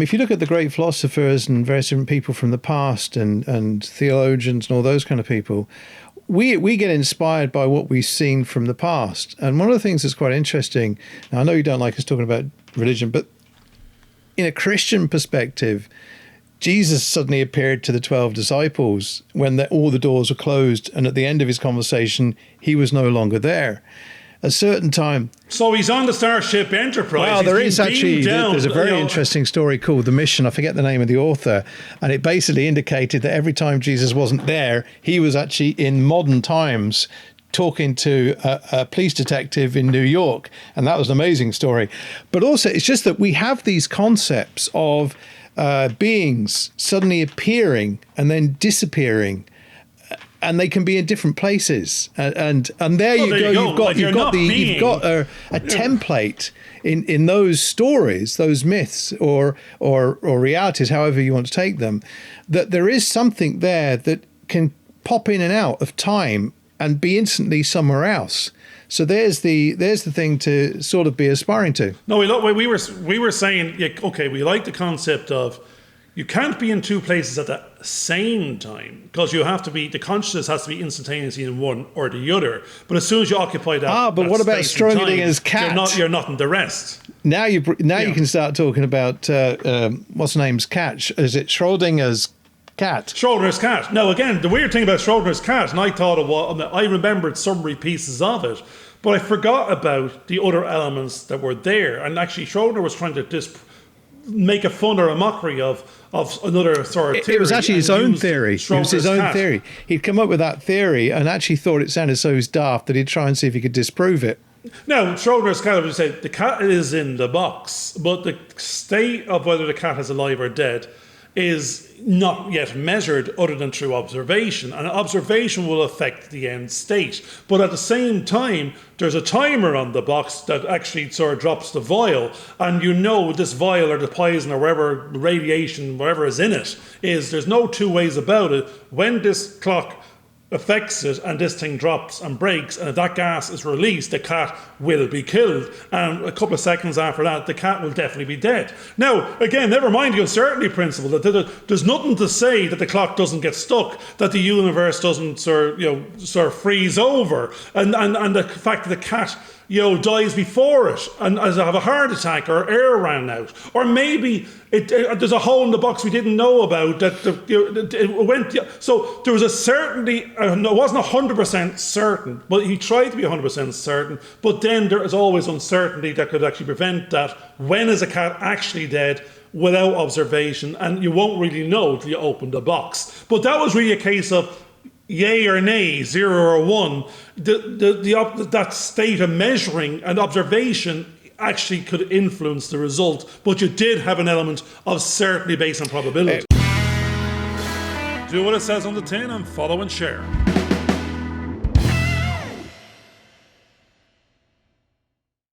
If you look at the great philosophers and various different people from the past and theologians and all those kind of people, we get inspired by what we've seen from the past. And one of the things that's quite interesting, now I know you don't like us talking about religion, but in a Christian perspective, Jesus suddenly appeared to the 12 disciples when all the doors were closed, and at the end of his conversation, he was no longer there. A certain time. So he's on the Starship Enterprise. Well, there's a very interesting story called The Mission. I forget the name of the author. And it basically indicated that every time Jesus wasn't there, he was actually in modern times talking to a police detective in New York. And that was an amazing story. But also, it's just that we have these concepts of beings suddenly appearing and then disappearing. And they can be in different places, and there you go. You've got a template in those stories, those myths, or realities, however you want to take them. That there is something there that can pop in and out of time and be instantly somewhere else. So there's the thing to sort of be aspiring to. No, we were saying, okay, we like the concept of. You can't be in two places at the same time because the consciousness has to be instantaneously in one or the other. But as soon as you occupy that, but what about Schrodinger's cat? You're not in the rest. Now you can start talking about what's the name's cat? Is it Schrodinger's cat? Schrodinger's cat. Now again, the weird thing about Schrodinger's cat, and I remembered summary pieces of it, but I forgot about the other elements that were there. And actually, Schrodinger was trying to make a fun or a mockery of another sort of theory. It was actually his own theory. It was his own theory. He'd come up with that theory and actually thought it sounded so daft that he'd try and see if he could disprove it. Now, Schrodinger's cat would say the cat is in the box, but the state of whether the cat is alive or dead is not yet measured other than through observation. And observation will affect the end state. But at the same time, there's a timer on the box that actually sort of drops the vial. And this vial or the poison or whatever radiation, whatever is in it, there's no two ways about it. When this clock affects it and this thing drops and breaks, and if that gas is released, the cat will be killed, and a couple of seconds after that the cat will definitely be dead. Now again, never mind the uncertainty principle, that there's nothing to say that the clock doesn't get stuck, that the universe doesn't sort of freeze over, and the fact that the cat dies before it and have a heart attack or air ran out, or maybe there's a hole in the box we didn't know about that it went. So there was a certainty. It wasn't 100% certain, but he tried to be 100% certain. But then there is always uncertainty that could actually prevent that. When is a cat actually dead? Without observation, and you won't really know till you open the box. But that was really a case of yay or nay, 0 or 1, that state of measuring and observation actually could influence the result, but you did have an element of certainty based on probability. Do what it says on the tin and follow and share.